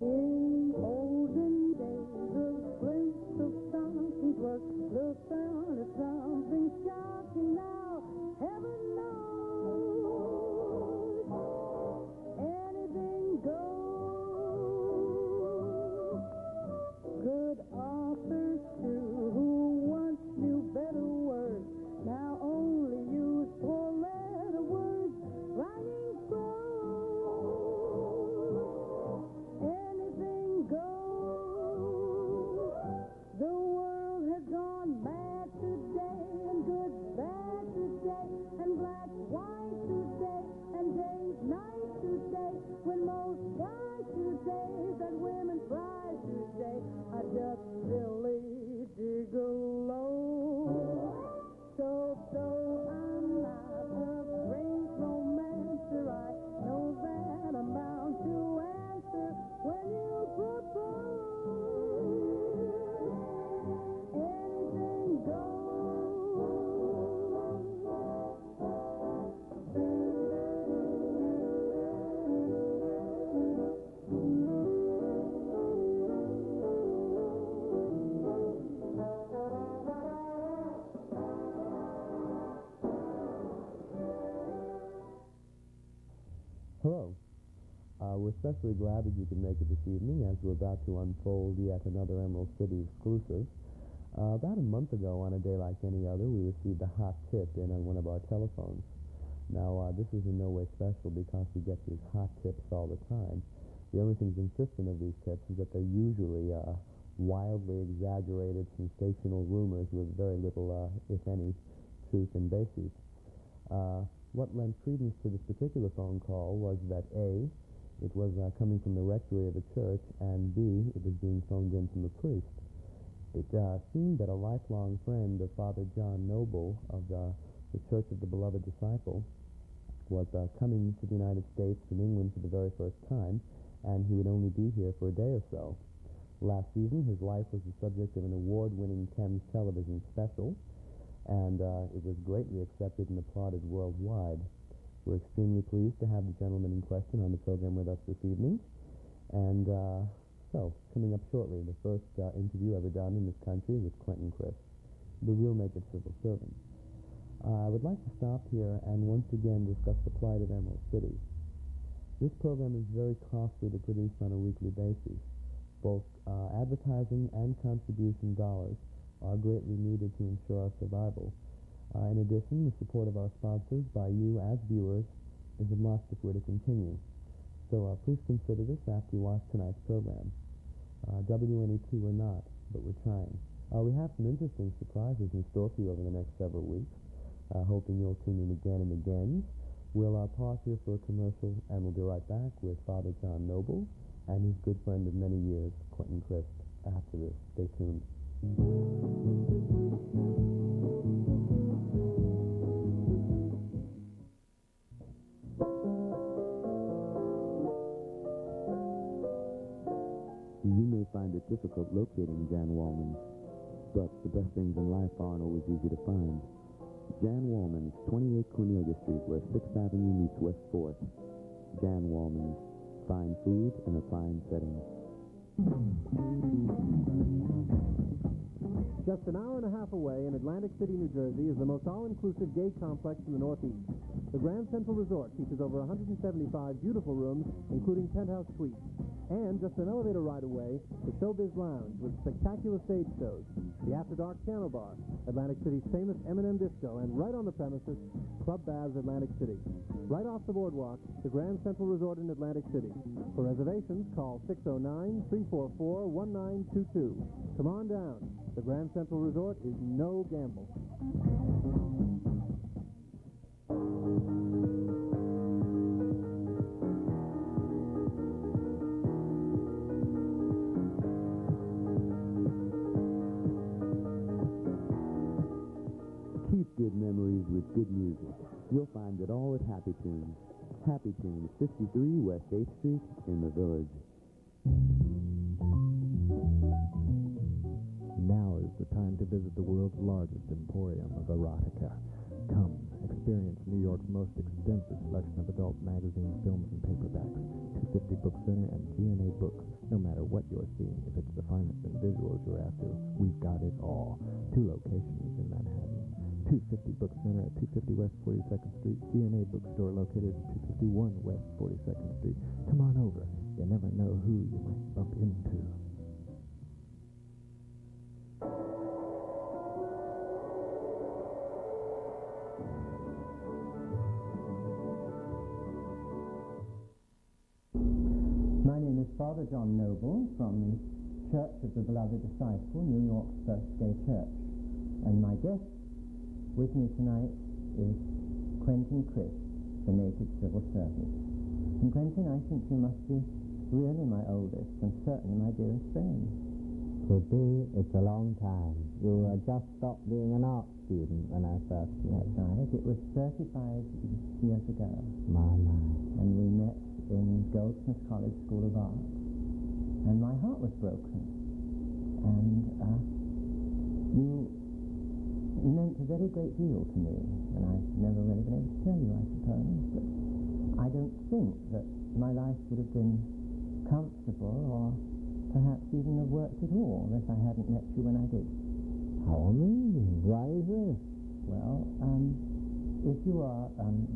In olden days, a glimpse of fountains was the sound of something shocking. Now, heaven knows anything goes. Good authors, too, who once knew better words, now only use four-letter words, writing prose. Anything goes. The world has gone mad today, and good, bad today, and black, white today, and day's night today, when most guys today that women fry today are just silly gigolos. So I'm not a great romancer. I know that I'm bound to answer when you propose. Anything Hello. We're especially glad that you can make it this evening as we're about to unfold yet another Emerald City exclusive. About a month ago, on a day like any other, we received a hot tip in on one of our telephones. Now, this is in no way special because we get these hot tips all the time. The only thing consistent of these tips is that they're usually wildly exaggerated, sensational rumors with very little, if any, truth and basis. What lent credence to this particular phone call was that A, it was coming from the rectory of a church, and B, it was being phoned in from a priest. It seemed that a lifelong friend of Father John Noble of the Church of the Beloved Disciple was coming to the United States from England for the very first time, and he would only be here for a day or so. Last season, his life was the subject of an award-winning Thames television special, and it was greatly accepted and applauded worldwide. We're extremely pleased to have the gentleman in question on the program with us this evening. And so, coming up shortly, the first interview ever done in this country with Quentin, the real naked civil servant. I would like to stop here and once again discuss the plight of Emerald City. This program is very costly to produce on a weekly basis. Both advertising and contribution dollars are greatly needed to ensure our survival. In addition, the support of our sponsors by you as viewers is a must if we're to continue. So please consider this after you watch tonight's program. WNET we're not, but we're trying. We have some interesting surprises in store for you over the next several weeks, hoping you'll tune in again and again. We'll pause here for a commercial, and we'll be right back with Father John Noble and his good friend of many years, Quentin Crisp, after this. Stay tuned. You may find it difficult locating Jan Wallman's, but the best things in life aren't always easy to find. Jan Wallman's, 28 Cornelia Street, where 6th Avenue meets West 4th. Jan Wallman's, fine food in a fine setting. Just an hour and a half away in Atlantic City, New Jersey, is the most all-inclusive gay complex in the Northeast. The Grand Central Resort features over 175 beautiful rooms, including penthouse suites. And just an elevator ride away, the Showbiz Lounge with spectacular stage shows, the After Dark Piano Bar, Atlantic City's famous M&M Disco, and right on the premises, Club Baths Atlantic City. Right off the boardwalk, the Grand Central Resort in Atlantic City. For reservations, call 609-344-1922. Come on down. The Grand Central Resort is no gamble. Keep good memories with good music. You'll find it all at Happy Tunes. Happy Tunes, 53 West 8th Street in the Village. Now is the time to visit the world's largest emporium of erotica. Come, experience New York's most extensive selection of adult magazines, films, and paperbacks. 250 Book Center and G&A Books. No matter what you're seeing, if it's the finest in visuals you're after, we've got it all. 2 locations in Manhattan. 250 Book Center at 250 West 42nd Street. G&A Bookstore located at 251 West 42nd Street. Come on over. You never know who you might bump into. My name is Father John Noble from the Church of the Beloved Disciple, New York's First Gay Church. And my guest with me tonight is Quentin Crisp, the naked civil servant. And Quentin, I think you must be really my oldest and certainly my dearest friend. Could be. It's a long time. You just stopped being an art student when I first met. That's right. It was 35 years ago. My. And we met in Goldsmith College School of Art. And my heart was broken. And you meant a very great deal to me. And I've never really been able to tell you, I suppose. But I don't think that my life would have been comfortable or perhaps even have worked at all if I hadn't met you when I did. How amazing. Why is this? Well, if you are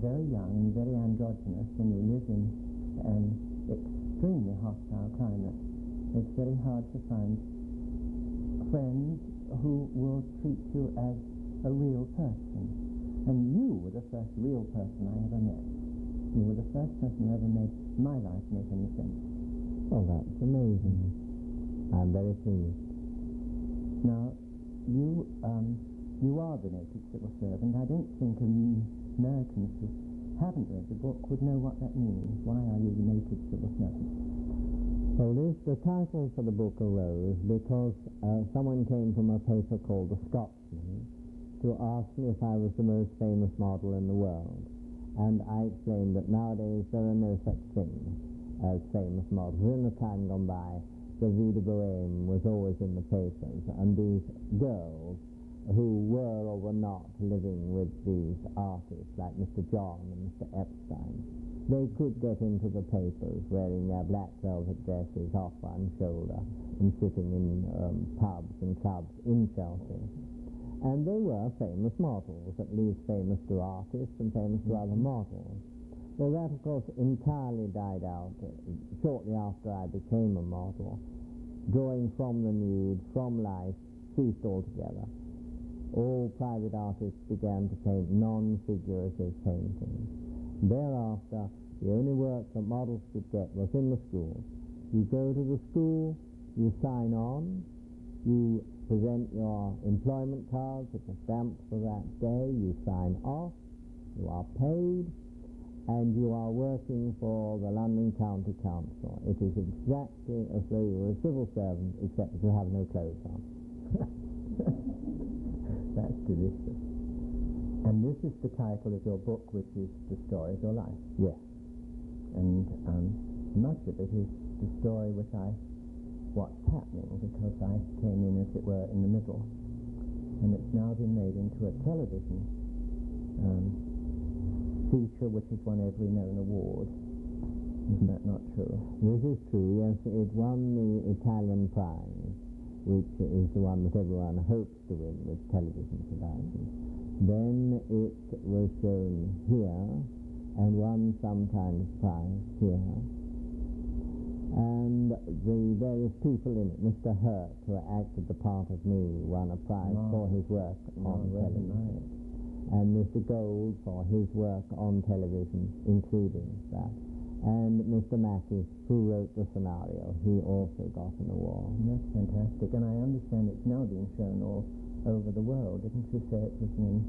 very young and very androgynous and you live in an extremely hostile climate, it's very hard to find friends who will treat you as a real person. And you were the first real person I ever met. You were the first person who ever made my life make any sense. Well, that's amazing. I'm very pleased. Now, you are the naked civil servant. I don't think Americans who haven't read the book would know what that means. Why are you the naked civil servant? Well, the title for the book arose because someone came from a paper called The Scotsman to ask me if I was the most famous model in the world. And I explained that nowadays there are no such things as famous models. In the time gone by, the Vie de Bohème was always in the papers, and these girls who were or were not living with these artists, like Mr. John and Mr. Epstein, they could get into the papers wearing their black velvet dresses off one shoulder and sitting in pubs and clubs in Chelsea. And they were famous models, at least famous to artists and famous to other models. Well, that, of course, entirely died out shortly after I became a model. Drawing from the nude, from life, ceased altogether. All private artists began to paint non-figurative paintings. Thereafter, the only work that models could get was in the school. You go to the school, you sign on, you present your employment cards with the stamps for that day, you sign off, you are paid, and you are working for the London County Council. It is exactly as though you were a civil servant, except that you have no clothes on. That's delicious. And this is the title of your book, which is The Story of Your Life. Yes. And much of it is the story what's happening, because I came in, as it were, in the middle. And it's now been made into a television feature which has won every known award. Isn't that not true? This is true, yes. It won the Italian prize, which is the one that everyone hopes to win with television production. Then it was shown here and won some kind of prize here. And the various people in it, Mr. Hurt, who acted the part of me, won a prize for his work on television. And Mr. Gold for his work on television, including that. And Mr. Mackey, who wrote the scenario, he also got an award. That's fantastic. And I understand it's now being shown all over the world. Didn't you say it was in...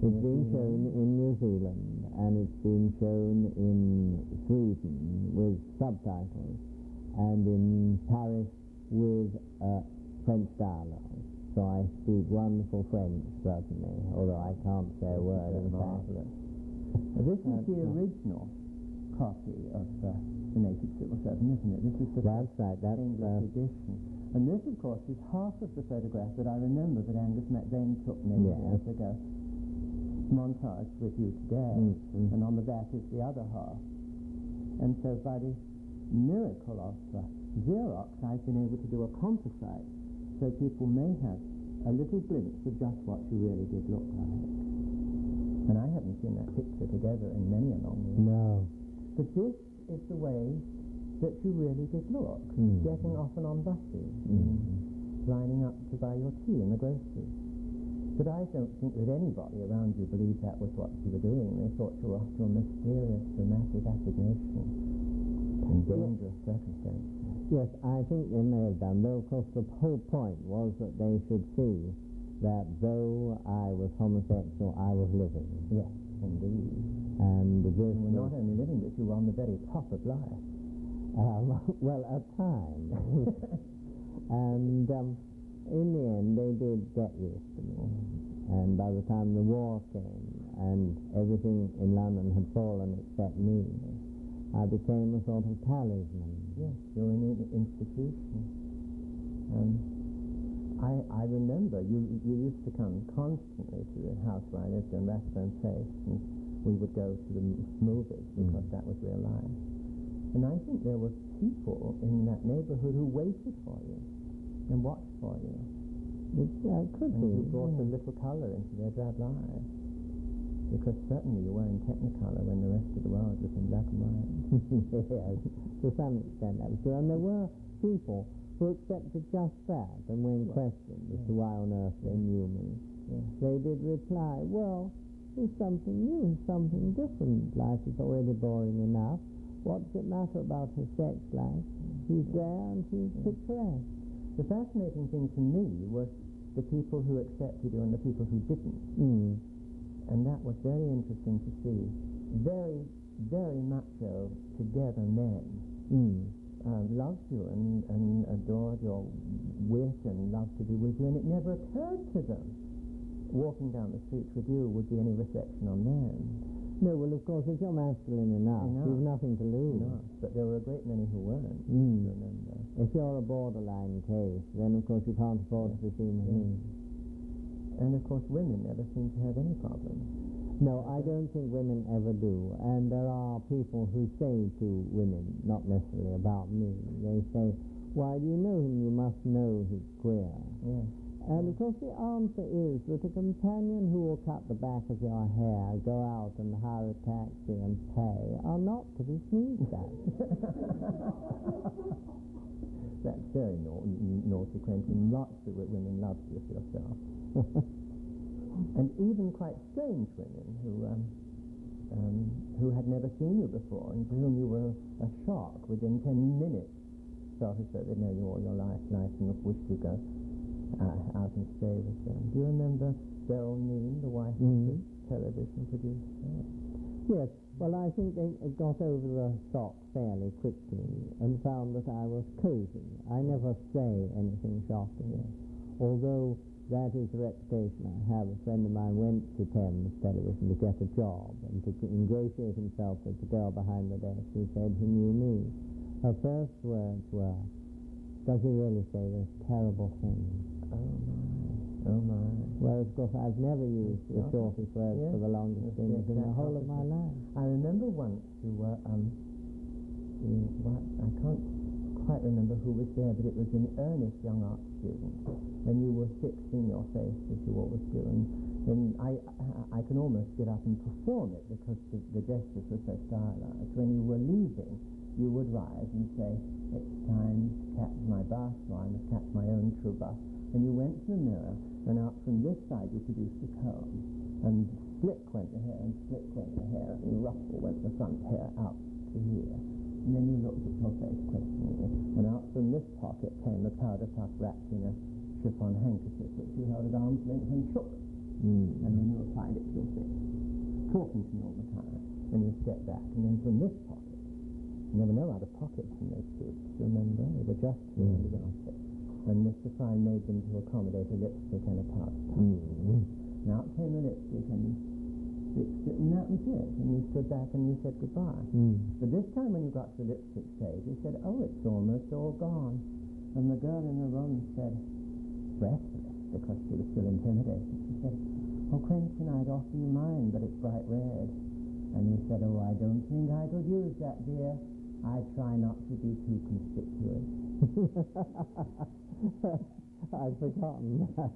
It's been shown in New Zealand, and it's been shown in Sweden with subtitles, and in Paris with French dialogue. So I speak wonderful French, certainly, although I can't say a word of that. This is the original copy of The Naked Civil Servant, isn't it? This is the That's right. That's English edition. And this, of course, is half of the photograph that I remember that Angus MacBain took many years ago. Montage with you today, and on the back is the other half. And so by the miracle of Xerox, I've been able to do a composite, so people may have a little glimpse of just what you really did look like. And I haven't seen that picture together in many a long year. No. But this is the way that you really did look, getting off and on buses, and lining up to buy your tea in the grocery. But I don't think that anybody around you believed that was what you were doing. They thought you were off to a mysterious, dramatic assignation in dangerous circumstances. Yes, I think they may have done, though of course the whole point was that they should see that though I was homosexual, I was living. Yes, indeed. And this You were not only living, but you were on the very top of life. well, at times. And in the end, they did get used to me. And by the time the war came and everything in London had fallen except me, I became a sort of talisman. Yes, you're in an institution. I remember you used to come constantly to the house where I lived in Rathbone Place, and we would go to the movies because that was real life. And I think there were people in that neighborhood who waited for you and watched for you. It could And be. you brought a little color into their drab lives. Because certainly you were in Technicolor when the rest of the world was in black and white. Yes, to some extent that was true. And there were people who accepted just that, and when questioned as to why on earth they knew me, they did reply, well, there's something new, something different. Life is already boring enough. What does it matter about his sex life? He's there and he's picturesque. The fascinating thing to me was the people who accepted you and the people who didn't. And that was very interesting to see. Very, very macho together men loved you and adored your wit and loved to be with you, and it never occurred to them walking down the streets with you would be any reflection on them. No, well, of course, if you're masculine enough, you've nothing to lose. No, but there were a great many who weren't, remember. If you're a borderline case, then, of course, you can't afford to be seen with me. And, of course, women never seem to have any problems. No, I don't think women ever do. And there are people who say to women, not necessarily about me, they say, why, do you know him? You must know he's queer. Yes. And, of course, the answer is that a companion who will cut the back of your hair, go out and hire a taxi and pay, are not to be sneezed at. That's very naughty, Quentin. Lots of women love you for yourself. And even quite strange women who had never seen you before and to whom you were a shock within 10 minutes felt as though they know you all your life and wished to go out and stay with them. Do you remember Beryl Neame, the wife of the television producer? Yes. Well, I think they got over the shock fairly quickly and found that I was cozy. I never say anything shocking, although that is the reputation I have. A friend of mine went to Thames Television to get a job, and to ingratiate himself with the girl behind the desk, he said he knew me. Her first words were, does he really say those terrible things? Oh my. Well, of course, I've never used the shortest words for the longest things in the whole of my life. I remember once you were, I can't quite remember who was there, but it was an earnest young art student, and you were fixing your face as you always do, and I can almost get up and perform it because the gestures were so stylized. When you were leaving, you would rise and say, it's time to catch my bus, or I must catch my own true bus. And you went to the mirror, and out from this side you produced a comb, and split went the hair, and split went the hair, and ruffle went the front hair out to here. And then you looked at your face questioningly, and out from this pocket came a powder puff wrapped in a chiffon handkerchief, which you held at arm's length and shook. And then you applied it to your face, talking to me all the time. And you stepped back, and then from this pocket, you never know out of pockets in those suits, remember? They were just here under your face. And Mr. Fine made them to accommodate a lipstick and a powder puff. Now out came the lipstick, and you fixed it, and that was it. And you stood back and you said goodbye. But this time when you got to the lipstick stage, you said, oh, it's almost all gone. And the girl in the room said, breathless, because she was still intimidated, she said, oh, Quentin, I'd offer you mine, but it's bright red. And you said, oh, I don't think I could use that, dear. I try not to be too conspicuous. I'd forgotten that.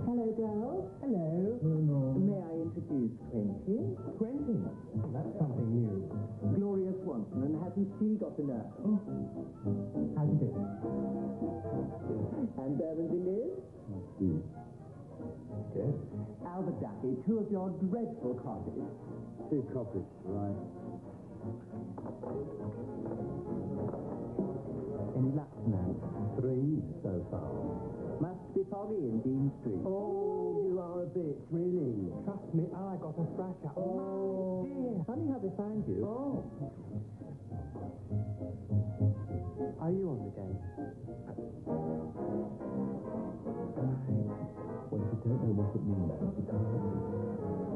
Hello, girls. Hello. Hello. May I introduce Quentin? Quentin? That's something new. Gloria Swanson, and hasn't she got a nerve? How do you do? And Bermondsey Liz? Yes. Albert Duffy, two of your dreadful coffees. 2 copies, right. Any luck tonight? 3 so far. Must be foggy in Dean Street. Oh, you are a bitch, really. Trust me, I got a thrasher. Oh, dear. Funny how they find you. Oh. Are you on the game? Well, if you don't know what it means,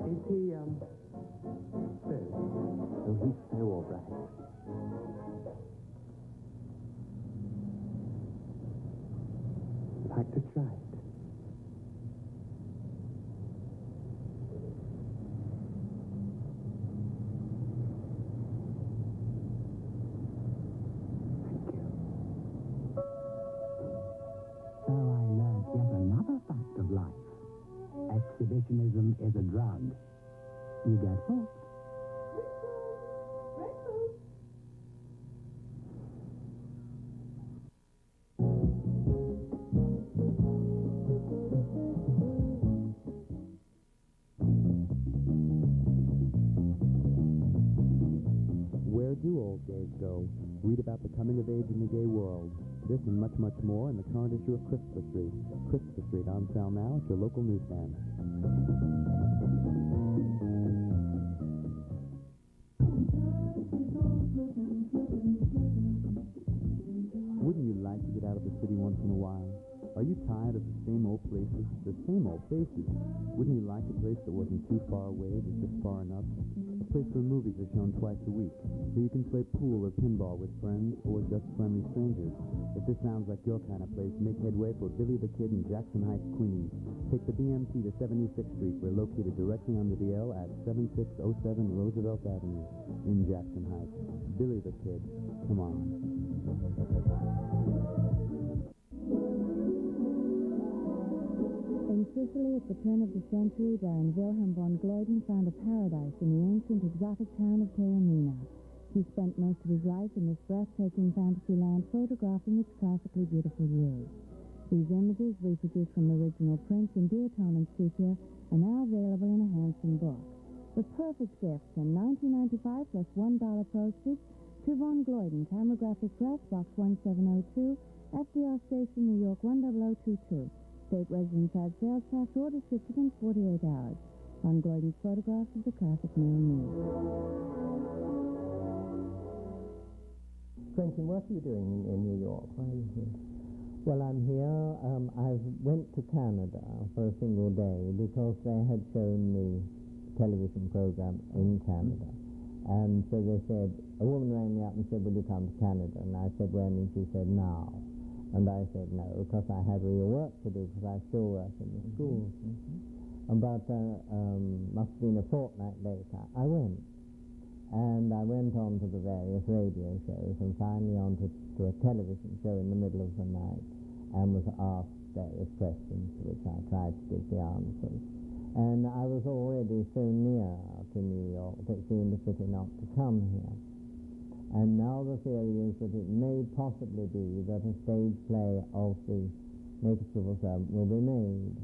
Is he, Phil? oh, he's so all right. Like to try it? So I learned yet another fact of life. Exhibitionism is a drug. You get hooked. Where do old gays go? Read about the coming of age in the gay world. This and much, much more in the current issue of Christopher Street. Christopher Street on sale now at your local newsstand. Wouldn't you like to get out of the city once in a while? Are you tired of the same old places? The same old faces? Wouldn't you like a place that wasn't too far away but just far enough? A place where movies are shown twice a week, where you can play pool or pinball with friends or just friendly strangers. If this sounds like your kind of place, make headway for Billy the Kid in Jackson Heights, Queens. Take the BMT to 76th Street. We're located directly under the L at 7607 Roosevelt Avenue in Jackson Heights. Billy the Kid. Come on. In Sicily, at the turn of the century, Baron Wilhelm von Gleuden found a paradise in the ancient exotic town of Taormina. He spent most of his life in this breathtaking fantasy land photographing its classically beautiful views. These images, reproduced from original prints in duotone and sepia, are now available in a handsome book. The perfect gift, and $19.95 plus $1 postage to Von Gleuden, Camera Graphic Press, Box 1702, FDR Station, New York 10022. State residence ad sales tax order shipped within 48 hours. Von Gleudon's photographs of the classic male nude. Quentin, what are you doing in New York? Why are you here? Well, I'm here. I went to Canada for a single day because they had shown the television program in Canada. And so they said, a woman rang me up and said, will you come to Canada? And I said, when? And she said, now. And I said no, because I had real work to do, because I still work in the schools. But must have been a fortnight later, I went. And I went on to the various radio shows and finally on to a television show in the middle of the night and was asked various questions to which I tried to give the answers. And I was already so near to New York that it seemed a pity not to come here. And now the theory is that it may possibly be that a stage play of the Naked Civil Servant will be made.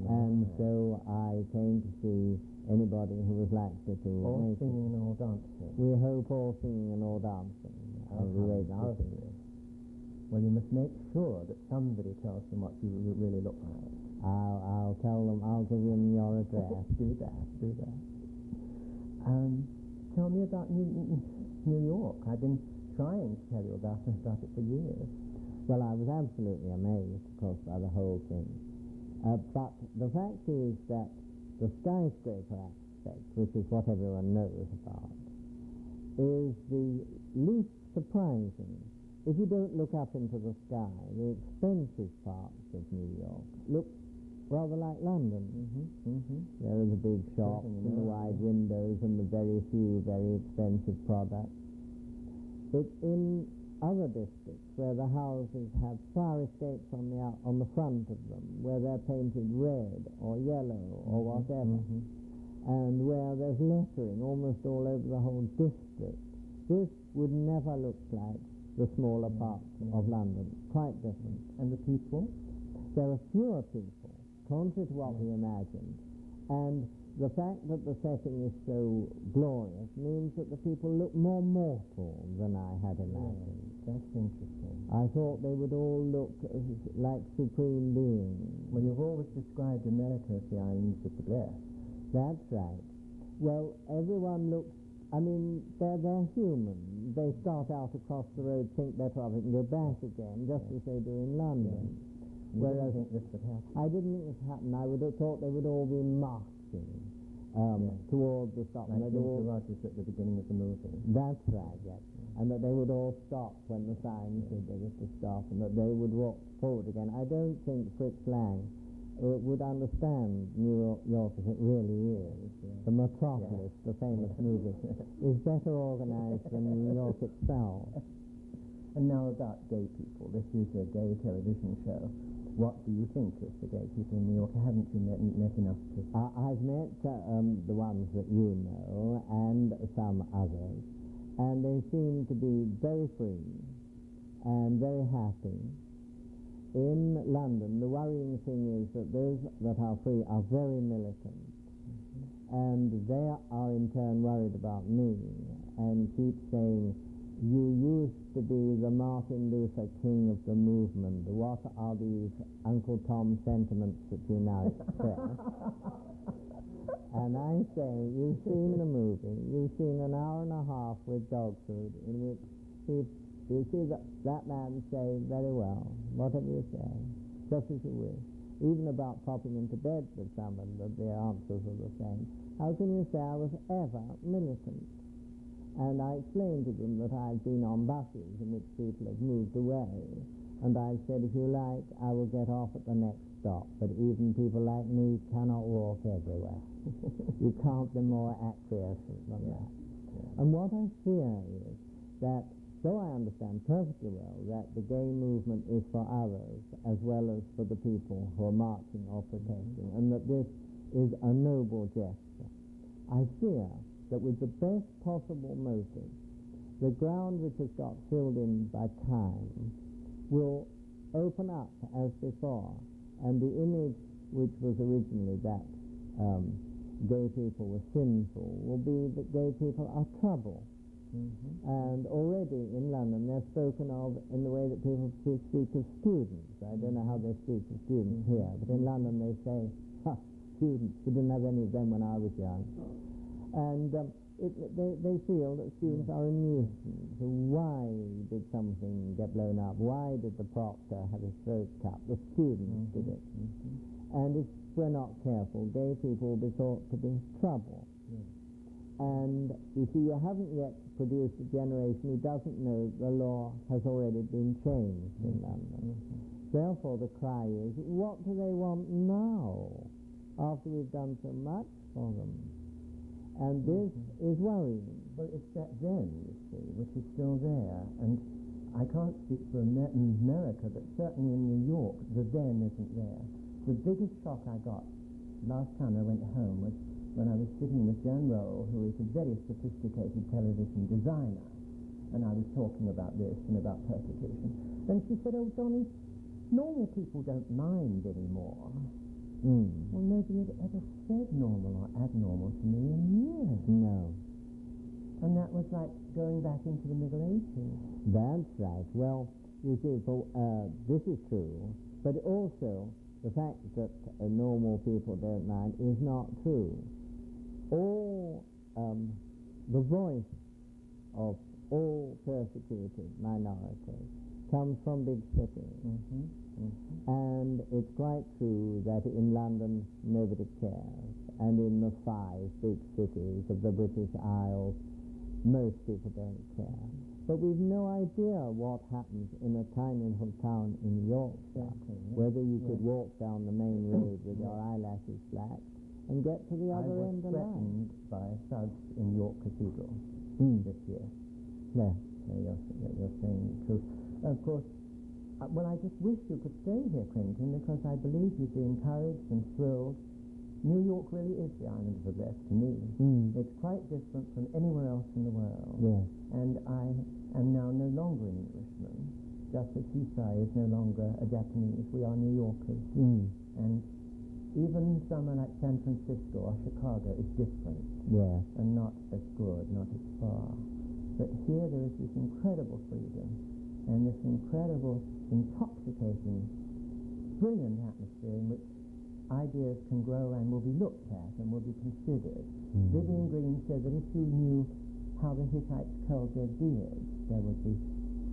And so I came to see anybody who was likely to All make singing or dancing? We hope all singing and all dancing. Well, you must make sure that somebody tells them what you really look like. I'll tell them, I'll give them your address. Do that. Tell me about New York. I've been trying to tell you about it for years. Well, I was absolutely amazed, of course, by the whole thing. But the fact is that the skyscraper aspect, which is what everyone knows about, is the least surprising. If you don't look up into the sky, the expensive parts of New York look rather like London. There is a big shop and the wide windows and the very few very expensive products. It's in other districts where the houses have fire escapes on the front of them, where they're painted red or yellow or whatever, and where there's lettering almost all over the whole district. This would never look like the smaller parts of London. Quite different. And the people? There are fewer people, contrary to what we imagined, and the fact that the setting is so glorious means that the people look more mortal than I had imagined. That's interesting. I thought they would all look like supreme beings. Well, you've always described America as the islands of the blessed. That's right. Well, everyone looks, I mean, they're human. They start out across the road, think better of it, and go back again, just as they do in London. Whereas I think this would happen. I didn't think this would happen. I would have thought they would all be marching towards the stop. Like Ginger Rogers at the beginning of the movie. That's right, yes. And that they would all stop when the sign said they were to stop, and that they would walk forward again. I don't think Fritz Lang would understand New York as it really is. The metropolis, the famous movie, is better organized than New York itself. And now about gay people. This is a gay television show. What do you think of the gay people in New York? Haven't you met enough to... I've met the ones that you know and some others, and they seem to be very free and very happy. In London, the worrying thing is that those that are free are very militant, and they are in turn worried about me and keep saying, you used to be the Martin Luther King of the movement. What are these Uncle Tom sentiments that you now express? And I say, you've seen the movie. You've seen an hour and a half with dog food in which you see that man say, very well, whatever you say, just as you wish. Even about popping into bed with someone, that the answers are the same. How can you say I was ever militant? And I explained to them that I've been on buses in which people have moved away, and I said, if you like, I will get off at the next stop, but even people like me cannot walk everywhere. You can't be more acquiescent than that. And what I fear is that, though I understand perfectly well that the gay movement is for others as well as for the people who are marching or protesting, and that this is a noble gesture, I fear that with the best possible motive, the ground which has got filled in by time will open up as before, and the image which was originally that gay people were sinful will be that gay people are trouble. And already in London they're spoken of in the way that people speak of students. I don't know how they speak of students here, but in London they say, students. We didn't have any of them when I was young. And they feel that students are a nuisance. Why did something get blown up? Why did the proctor have his throat cut? The students did it. And if we're not careful, gay people will be thought to be trouble. And you see, you haven't yet produced a generation who doesn't know the law has already been changed in London. Therefore the cry is, what do they want now, after we've done so much for them? And this is worrying. Well, it's that then, you see, which is still there. And I can't speak for America, but certainly in New York, the then isn't there. The biggest shock I got last time I went home was when I was sitting with Jan Roll, who is a very sophisticated television designer, and I was talking about this and about persecution. And she said, oh, Johnny, normal people don't mind anymore. Well, nobody had ever said normal or abnormal to me in years. No. And that was like going back into the Middle Ages. That's right. Well, you see, this is true, but also the fact that normal people don't mind is not true. All the voice of all persecuted minorities comes from big cities. And it's quite true that in London nobody cares, and in the 5 big cities of the British Isles most people don't care. But we've no idea what happens in a tiny little town in Yorkshire, whether you could walk down the main road with your eyelashes flat and get to the other end of the line. By thugs in York Cathedral this year. Yeah. You're saying the truth. Of course, well, I just wish you could stay here, Quentin, because I believe you'd be encouraged and thrilled. New York really is the island of the blessed to me. It's quite different from anywhere else in the world. Yes. And I am now no longer an Englishman, just as Hisai is no longer a Japanese. We are New Yorkers. And even somewhere like San Francisco or Chicago is different. Yes. And not as good, not as far. But here there is this incredible freedom and this incredible, intoxicating, brilliant atmosphere in which ideas can grow and will be looked at and will be considered. Vivian Green said that if you knew how the Hittites curled their beards, there would be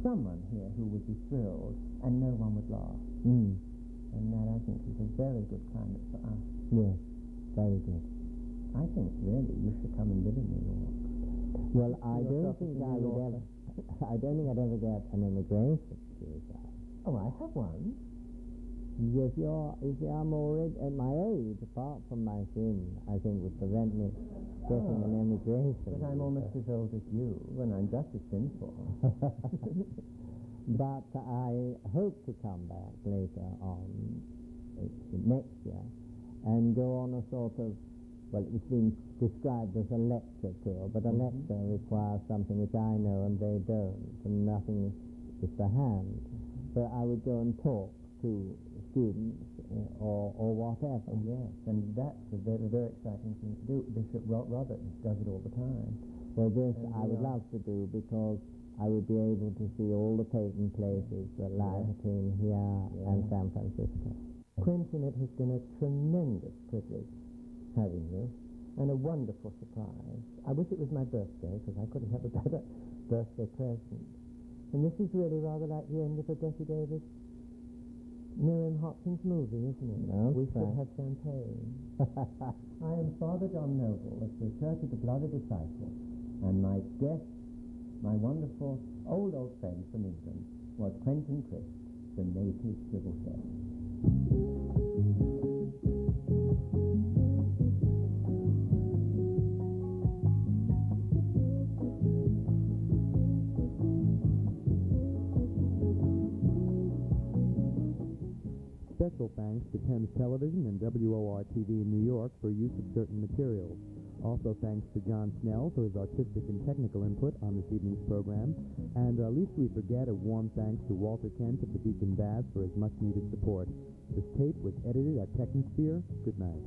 someone here who would be thrilled and no one would laugh. And that, I think, is a very good climate for us. Yes, very good. I think, really, you should come and live in New York. Well, I don't think I'd ever get an immigration visa. Oh, I have one. Yes, I'm already at my age, apart from my sin, I think would prevent me getting an immigration. But I'm almost as old as you, and I'm just as sinful. But I hope to come back later on, next year, and go on a sort of, well, it's been described as a lecture tour, but a lecture requires something which I know and they don't, and nothing is to hand. So I would go and talk to students or whatever. Yes, and that's a very, very exciting thing to do. Bishop Roberts does it all the time. Well, this I would love to do because I would be able to see all the patent places that lie between here and San Francisco. Quentin, it has been a tremendous privilege having you, and a wonderful surprise. I wish it was my birthday, because I couldn't have a better birthday present. And this is really rather like the end of a Betty Davis Miriam Hopkins movie, isn't it? No, we should have champagne. I am Father John Noble of the Church of the Beloved Disciple, and my guest, my wonderful old friend from England, was Quentin Crisp, the native civil servant. Special thanks to Thames Television and WOR-TV in New York for use of certain materials. Also thanks to John Snell for his artistic and technical input on this evening's program. And lest we forget, a warm thanks to Walter Kent of the Deacon Baths for his much-needed support. This tape was edited at Technosphere. Good night.